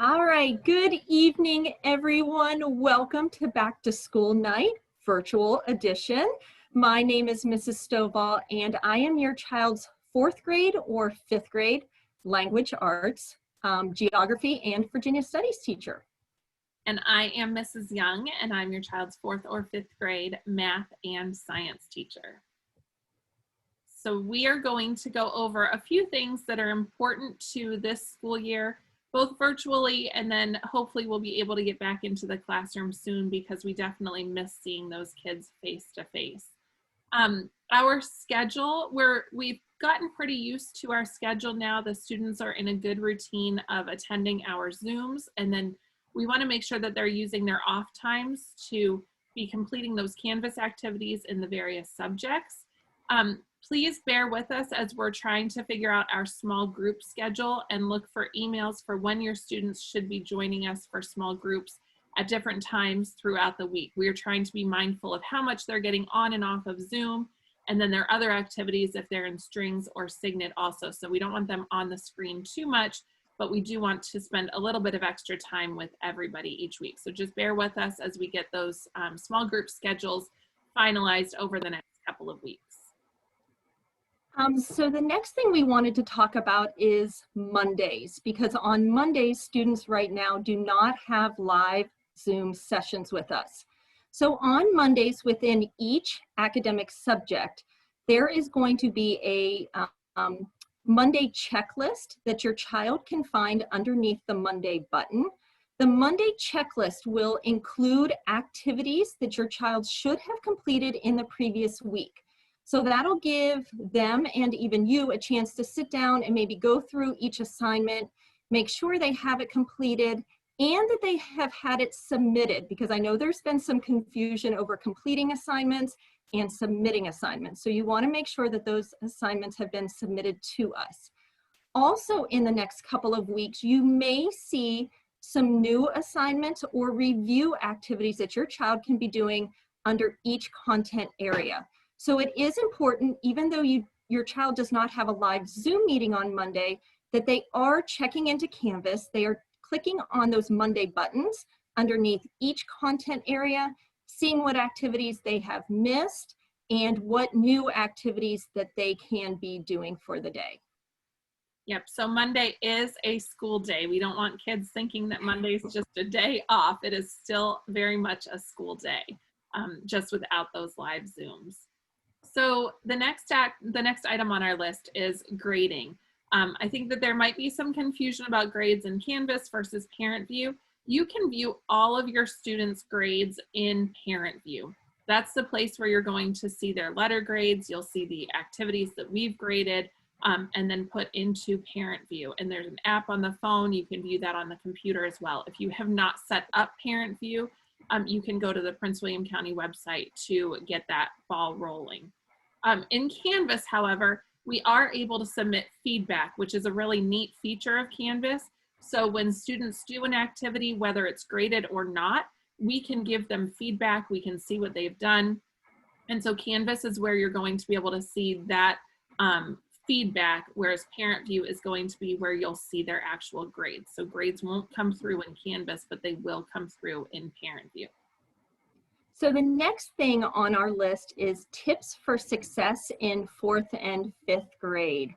All right, good evening, everyone. Welcome to Back to School Night, virtual edition. My name is Mrs. Stovall, and I am your child's fourth grade or fifth grade language arts, geography, and Virginia studies teacher. And I am Mrs. Young, and I'm your child's fourth or fifth grade math and science teacher. So we are going to go over a few things that are important to this school year, both virtually, and then hopefully we'll be able to get back into the classroom soon because we definitely miss seeing those kids face to face. Our schedule, we've gotten pretty used to our schedule now. The students are in a good routine of attending our Zooms, and then we want to make sure that they're using their off times to be completing those Canvas activities in the various subjects. Please bear with us as we're trying to figure out our small group schedule and look for emails for when your students should be joining us for small groups at different times throughout the week. We are trying to be mindful of how much they're getting on and off of Zoom, and then their other activities if they're in strings or Signet also. So we don't want them on the screen too much, but we do want to spend a little bit of extra time with everybody each week. So just bear with us as we get those small group schedules finalized over the next couple of weeks. So the next thing we wanted to talk about is Mondays, because on Mondays, students right now do not have live Zoom sessions with us. So on Mondays within each academic subject, there is going to be a Monday checklist that your child can find underneath the Monday button. The Monday checklist will include activities that your child should have completed in the previous week. So that'll give them and even you a chance to sit down and maybe go through each assignment, make sure they have it completed and that they have had it submitted, because I know there's been some confusion over completing assignments and submitting assignments. So you want to make sure that those assignments have been submitted to us. Also in the next couple of weeks, you may see some new assignments or review activities that your child can be doing under each content area. So it is important, even though your child does not have a live Zoom meeting on Monday, that they are checking into Canvas. They are clicking on those Monday buttons underneath each content area, seeing what activities they have missed and what new activities that they can be doing for the day. Yep, so Monday is a school day. We don't want kids thinking that Monday is just a day off. It is still very much a school day, just without those live Zooms. So the next item on our list is grading. I think that there might be some confusion about grades in Canvas versus Parent View. You can view all of your students' grades in Parent View. That's the place where you're going to see their letter grades. You'll see the activities that we've graded and then put into Parent View. And there's an app on the phone. You can view that on the computer as well. If you have not set up Parent View, you can go to the Prince William County website to get that ball rolling. In Canvas, however, we are able to submit feedback, which is a really neat feature of Canvas. So when students do an activity, whether it's graded or not, we can give them feedback. We can see what they've done. And so Canvas is where you're going to be able to see that feedback, whereas Parent View is going to be where you'll see their actual grades. So grades won't come through in Canvas, but they will come through in Parent View. So the next thing on our list is tips for success in 4th and 5th grade.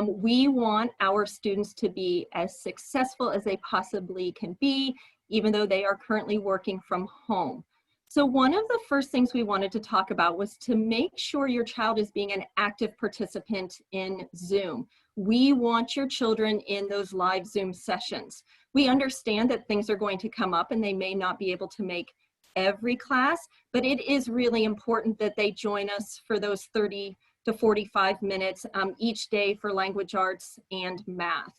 We want our students to be as successful as they possibly can be, even though they are currently working from home. So one of the first things we wanted to talk about was to make sure your child is being an active participant in Zoom. We want your children in those live Zoom sessions. We understand that things are going to come up and they may not be able to make every class, but it is really important that they join us for those 30 to 45 minutes each day for language arts and math.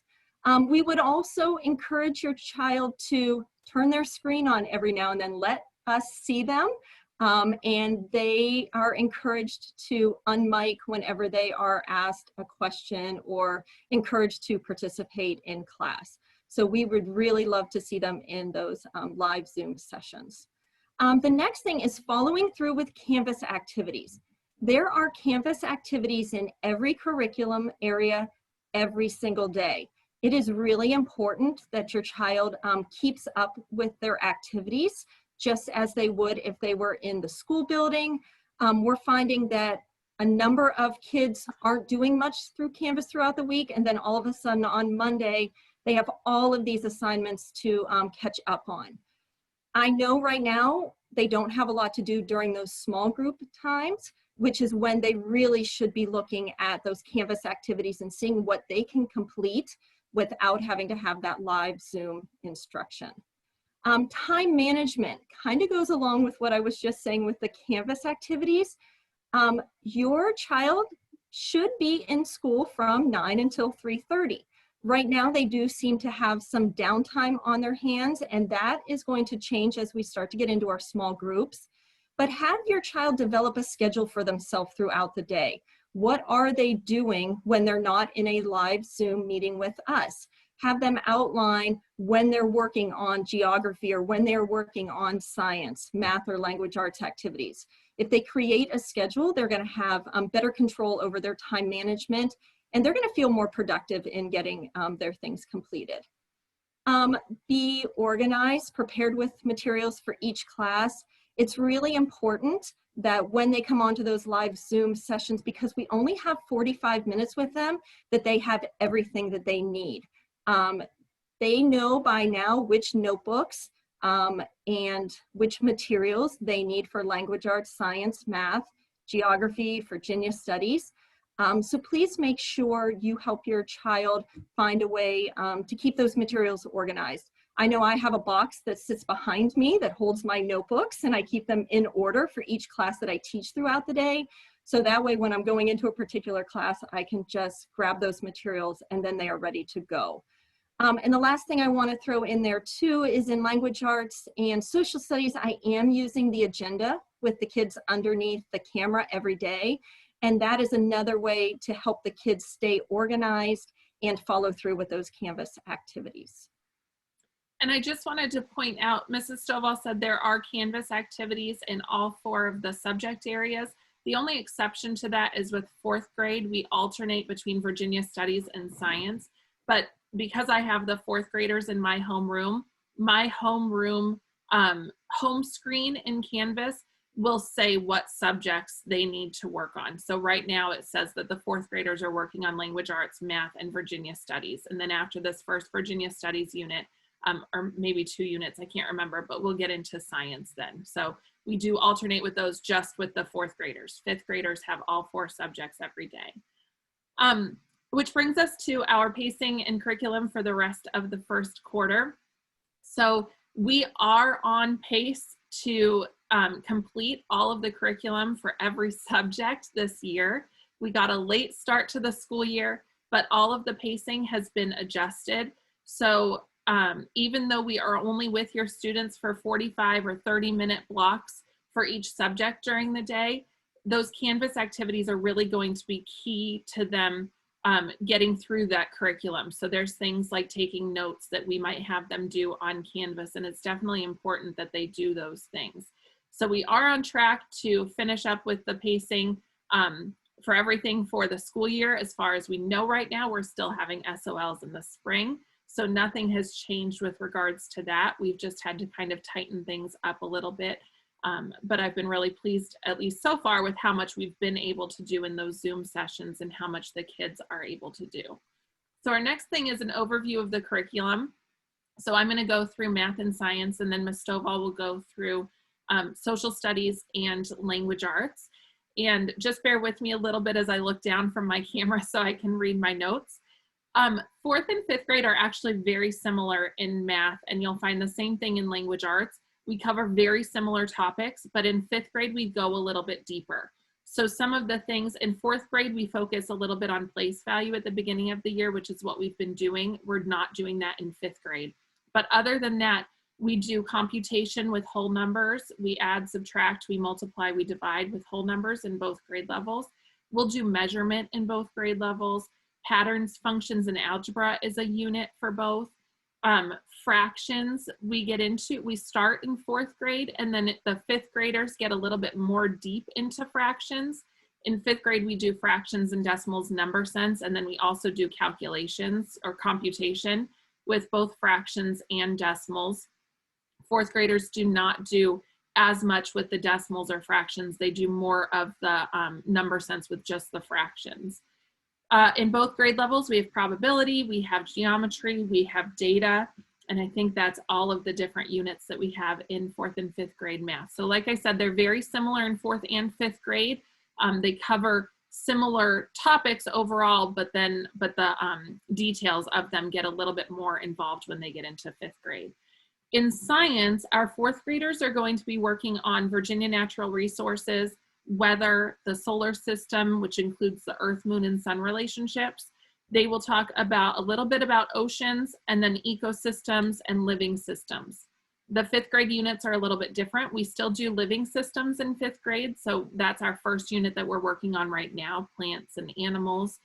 We would also encourage your child to turn their screen on every now and then, let us see them, and they are encouraged to unmic whenever they are asked a question or encouraged to participate in class. So we would really love to see them in those live Zoom sessions. The next thing is following through with Canvas activities. There are Canvas activities in every curriculum area every single day. It is really important that your child keeps up with their activities just as they would if they were in the school building. We're finding that a number of kids aren't doing much through Canvas throughout the week, and then all of a sudden on Monday, they have all of these assignments to catch up on. I know right now they don't have a lot to do during those small group times, which is when they really should be looking at those Canvas activities and seeing what they can complete without having to have that live Zoom instruction. Time management kind of goes along with what I was just saying with the Canvas activities. Your child should be in school from 9 until 3:30. Right now, they do seem to have some downtime on their hands, and that is going to change as we start to get into our small groups. But have your child develop a schedule for themselves throughout the day. What are they doing when they're not in a live Zoom meeting with us? Have them outline when they're working on geography or when they're working on science, math, or language arts activities. If they create a schedule, they're going to have better control over their time management, and they're going to feel more productive in getting their things completed. Be organized, prepared with materials for each class. It's really important that when they come onto those live Zoom sessions, because we only have 45 minutes with them, that they have everything that they need. They know by now which notebooks and which materials they need for language arts, science, math, geography, Virginia studies. So please make sure you help your child find a way to keep those materials organized. I know I have a box that sits behind me that holds my notebooks, and I keep them in order for each class that I teach throughout the day. So that way, when I'm going into a particular class, I can just grab those materials and then they are ready to go. And the last thing I want to throw in there too is in language arts and social studies, I am using the agenda with the kids underneath the camera every day. And that is another way to help the kids stay organized and follow through with those Canvas activities. And I just wanted to point out, Mrs. Stovall said there are Canvas activities in all 4 of the subject areas. The only exception to that is with 4th grade, we alternate between Virginia Studies and Science. But because I have the 4th graders in my homeroom home screen in Canvas will say what subjects they need to work on. So right now it says that the 4th graders are working on language arts, math, and Virginia Studies. And then after this first Virginia Studies unit, or maybe 2 units, I can't remember, but we'll get into science then. So we do alternate with those just with the 4th graders. 5th graders have all 4 subjects every day. Which brings us to our pacing and curriculum for the rest of the first quarter. So we are on pace to complete all of the curriculum for every subject this year. We got a late start to the school year, but all of the pacing has been adjusted. So even though we are only with your students for 45 or 30-minute blocks for each subject during the day, those Canvas activities are really going to be key to them getting through that curriculum. So there's things like taking notes that we might have them do on Canvas, and it's definitely important that they do those things. So we are on track to finish up with the pacing for everything for the school year. As far as we know right now, we're still having SOLs in the spring. So nothing has changed with regards to that. We've just had to kind of tighten things up a little bit. But I've been really pleased, at least so far, with how much we've been able to do in those Zoom sessions and how much the kids are able to do. So our next thing is an overview of the curriculum. So I'm going to go through math and science, and then Ms. Stovall will go through social studies and language arts. And just bear with me a little bit as I look down from my camera so I can read my notes. 4th and 5th grade are actually very similar in math, and you'll find the same thing in language arts. We cover very similar topics, but in 5th grade, we go a little bit deeper. So some of the things in 4th grade, we focus a little bit on place value at the beginning of the year, which is what we've been doing. We're not doing that in 5th grade. But other than that, we do computation with whole numbers. We add, subtract, we multiply, we divide with whole numbers in both grade levels. We'll do measurement in both grade levels. Patterns, functions, and algebra is a unit for both. Fractions we start in 4th grade, and then the 5th graders get a little bit more deep into fractions. In 5th grade, we do fractions and decimals, number sense, and then we also do calculations or computation with both fractions and decimals. 4th graders do not do as much with the decimals or fractions. They do more of the number sense with just the fractions. In both grade levels, we have probability, we have geometry, we have data, and I think that's all of the different units that we have in 4th and 5th grade math. So like I said, they're very similar in 4th and 5th grade. They cover similar topics overall, but the details of them get a little bit more involved when they get into 5th grade. In science, our 4th graders are going to be working on Virginia natural resources, weather, the solar system, which includes the Earth, Moon, and Sun relationships. They will talk about a little bit about oceans and then ecosystems and living systems. The 5th grade units are a little bit different. We still do living systems in 5th grade. So that's our first unit that we're working on right now, plants and animals.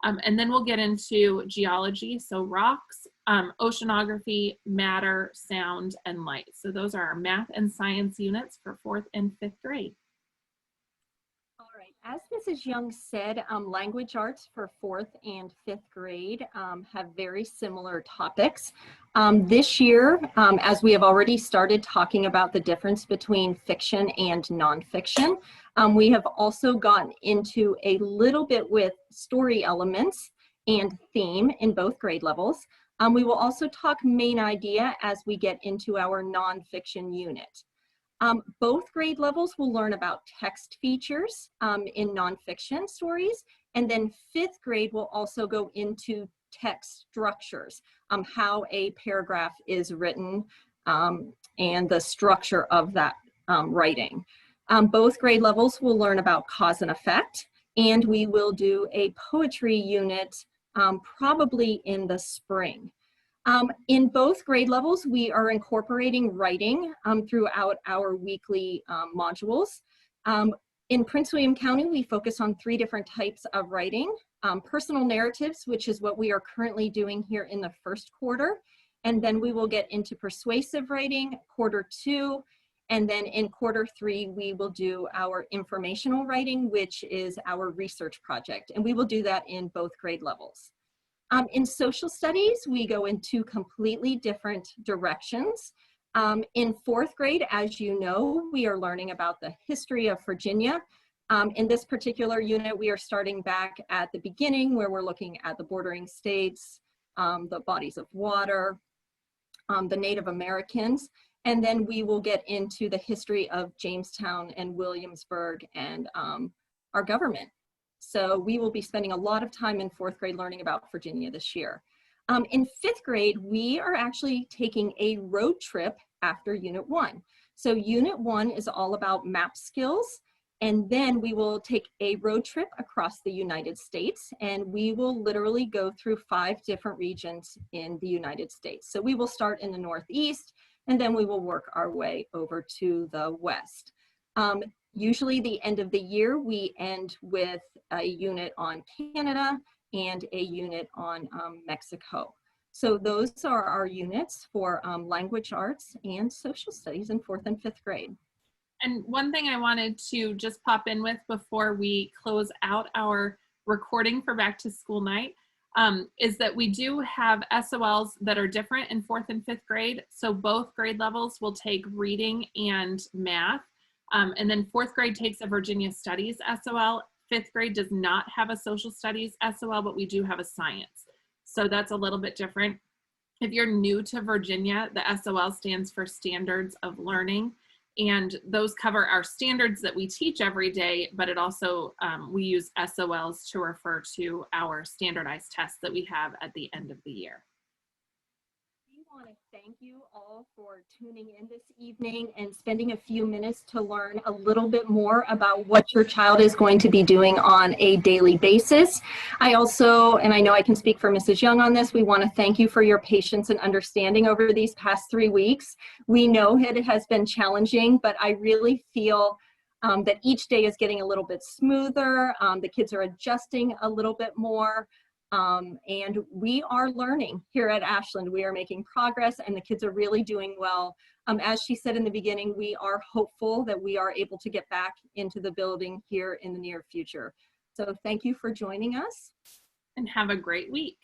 And then we'll get into geology, so rocks, oceanography, matter, sound, and light. So those are our math and science units for 4th and 5th grade. All right, as Mrs. Young said, language arts for 4th and 5th grade have very similar topics. This year, as we have already started talking about the difference between fiction and nonfiction, we have also gotten into a little bit with story elements and theme in both grade levels. We will also talk main idea as we get into our nonfiction unit. Both grade levels will learn about text features in nonfiction stories, and then 5th grade will also go into text structures, how a paragraph is written and the structure of that writing. Both grade levels will learn about cause and effect, and we will do a poetry unit probably in the spring. In both grade levels, we are incorporating writing throughout our weekly modules. In Prince William County, we focus on 3 different types of writing. Personal narratives, which is what we are currently doing here in the first quarter. And then we will get into persuasive writing, quarter 2. And then in quarter 3, we will do our informational writing, which is our research project. And we will do that in both grade levels. In social studies, we go in 2 completely different directions. In 4th grade, as you know, we are learning about the history of Virginia. In this particular unit, we are starting back at the beginning where we're looking at the bordering states, the bodies of water, the Native Americans, and then we will get into the history of Jamestown and Williamsburg and our government. So we will be spending a lot of time in 4th grade learning about Virginia this year. In 5th grade, we are actually taking a road trip after Unit 1. So Unit 1 is all about map skills, and then we will take a road trip across the United States, and we will literally go through 5 different regions in the United States. So we will start in the Northeast, and then we will work our way over to the West. Usually the end of the year, we end with a unit on Canada and a unit on Mexico. So those are our units for language arts and social studies in 4th and 5th grade. And one thing I wanted to just pop in with before we close out our recording for back to school night is that we do have SOLs that are different in 4th and 5th grade. So both grade levels will take reading and math. And then 4th grade takes a Virginia Studies SOL. 5th grade does not have a social studies SOL, but we do have a science. So that's a little bit different. If you're new to Virginia, the SOL stands for Standards of Learning. And those cover our standards that we teach every day, but it also, we use SOLs to refer to our standardized tests that we have at the end of the year. We want to thank you all for tuning in this evening and spending a few minutes to learn a little bit more about what your child is going to be doing on a daily basis. I also, and I know I can speak for Mrs. Young on this, we want to thank you for your patience and understanding over these past 3 weeks. We know it has been challenging, but I really feel that each day is getting a little bit smoother. The kids are adjusting a little bit more. And we are learning here at Ashland. We are making progress and the kids are really doing well. As she said in the beginning, we are hopeful that we are able to get back into the building here in the near future. So thank you for joining us. And have a great week.